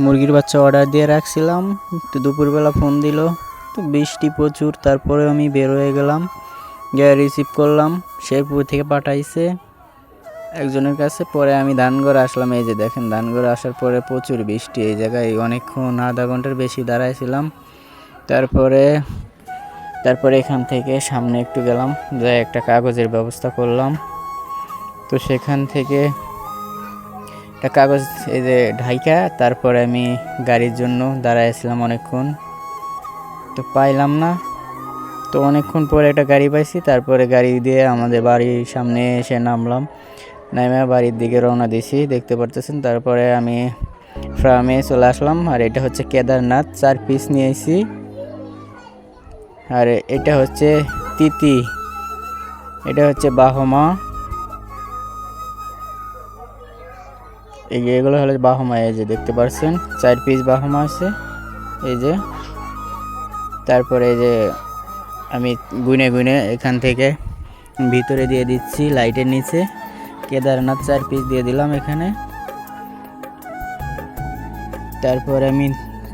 মুরগির বাচ্চা অর্ডার দিয়ে রাখছিলাম, তো দুপুরবেলা ফোন দিল, তো বৃষ্টি প্রচুর, তারপরে আমি বের হয়ে গেলাম, গিয়ে রিসিভ করলাম। শেরপুর থেকে পাঠাইছে একজনের কাছে। পরে আমি ধানগড় আসলাম, এই যে দেখেন ধানগড় আসার পরে প্রচুর বৃষ্টি, এই জায়গায় অনেকক্ষণ আধা ঘন্টার বেশি দাঁড়াইছিলাম। তারপরে এখান থেকে সামনে একটু গেলাম, যাই একটা কাগজের ব্যবস্থা করলাম। তো সেখান থেকে একটা কাগজ এই যে ঢাইকা, তারপরে আমি গাড়ির জন্য দাঁড়াইছিলাম অনেকক্ষণ, তো পাইলাম না। তো অনেকক্ষণ পরে একটা গাড়ি পাইছি, তারপরে গাড়ি দিয়ে আমাদের বাড়ির সামনে এসে নামলাম, নামে বাড়ির দিকে রওনা দিছি, দেখতে পারতেছেন। তারপরে আমি ফার্মে চলে আসলাম। আর এটা হচ্ছে কেদারনাথ, 4 পিস নিয়েছি। আর এটা হচ্ছে তিতি, এটা হচ্ছে বাহমা, এগুলো হলো বাহমা। এই যে দেখতে পাচ্ছেন 4 পিস বাহমা আছে, এই যে। তারপরে এই যে আমি গুনে গুনে এখান থেকে ভিতরে দিয়ে দিচ্ছি লাইটের নিচে। কেদারনাথ 4 পিস দিয়ে দিলাম এখানে। তারপরে আমি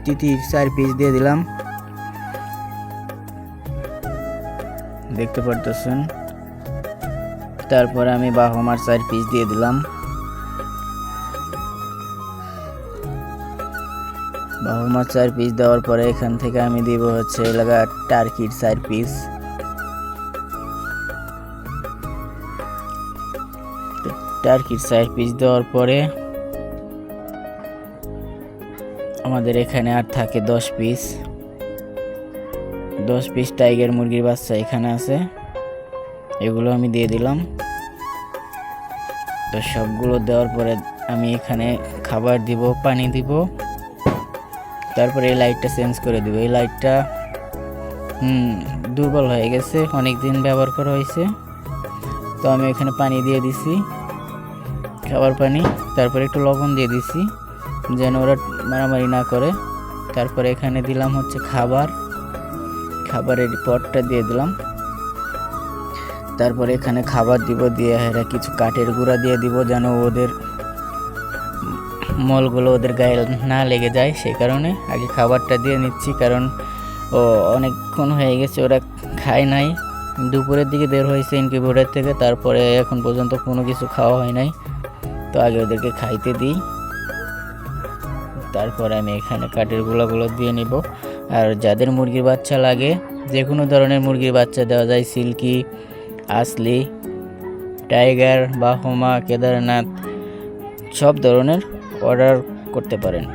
তিতির 4 পিস দিয়ে দিলাম, দেখতে পারতেছেন। তারপরে আমি বাহমার 4 পিস দিয়ে দিলাম, বাহমার 4 পিস দেওয়ার পরে এখান থেকে আমি দিব হচ্ছে এলাকা টার্কির 4 পিস। টার্কির 4 পিস দেওয়ার পরে আমাদের এখানে আর থাকে 10 পিস। 10 পিস টাইগার মুরগির বাচ্চা এখানে আছে, এগুলো আমি দিয়ে দিলাম। তো সবগুলো দেওয়ার পরে আমি এখানে খাবার দিব, পানি দিব। তারপরে এই লাইটটা চেঞ্জ করে দিব। এই লাইটটা দুর্বল হয়ে গেছে, অনেক দিন ব্যবহার করা হয়েছে। তো আমি এখানে পানি দিয়ে দিছি, খাবার পানি। তারপরে একটু লবণ দিয়ে দিছি যেন ওরা মারামারি না করে। তারপরে এখানে দিলাম হচ্ছে খাবারের পটটা দিয়ে দিলাম। তারপরে এখানে খাবার দিব, দিয়ে কিছু কাঠের গুঁড়া দিয়ে দিব যেন ওদের মলগুলো ওদের গায়ে না লেগে যায়। সেই কারণে আগে খাবারটা দিয়ে নিচ্ছি, কারণ অনেকক্ষণ হয়ে গেছে ওরা খায় নাই। দুপুরের দিকে বের হয়েছে ইনকিউবেটর থেকে, তারপরে এখন পর্যন্ত কোনো কিছু খাওয়া হয় নাই। তো আগে ওদেরকে খাইতে দিই, তারপরে আমি এখানে কাঠের গুঁড়াগুলো দিয়ে নিব। আর যাদের মুরগির বাচ্চা লাগে, যে কোনো ধরনের মুরগির বাচ্চা দেওয়া যায়, সিল্কি, আসলি, টাইগার, বাহমা, কেদারনাথ, সব ধরনের অর্ডার করতে পারেন।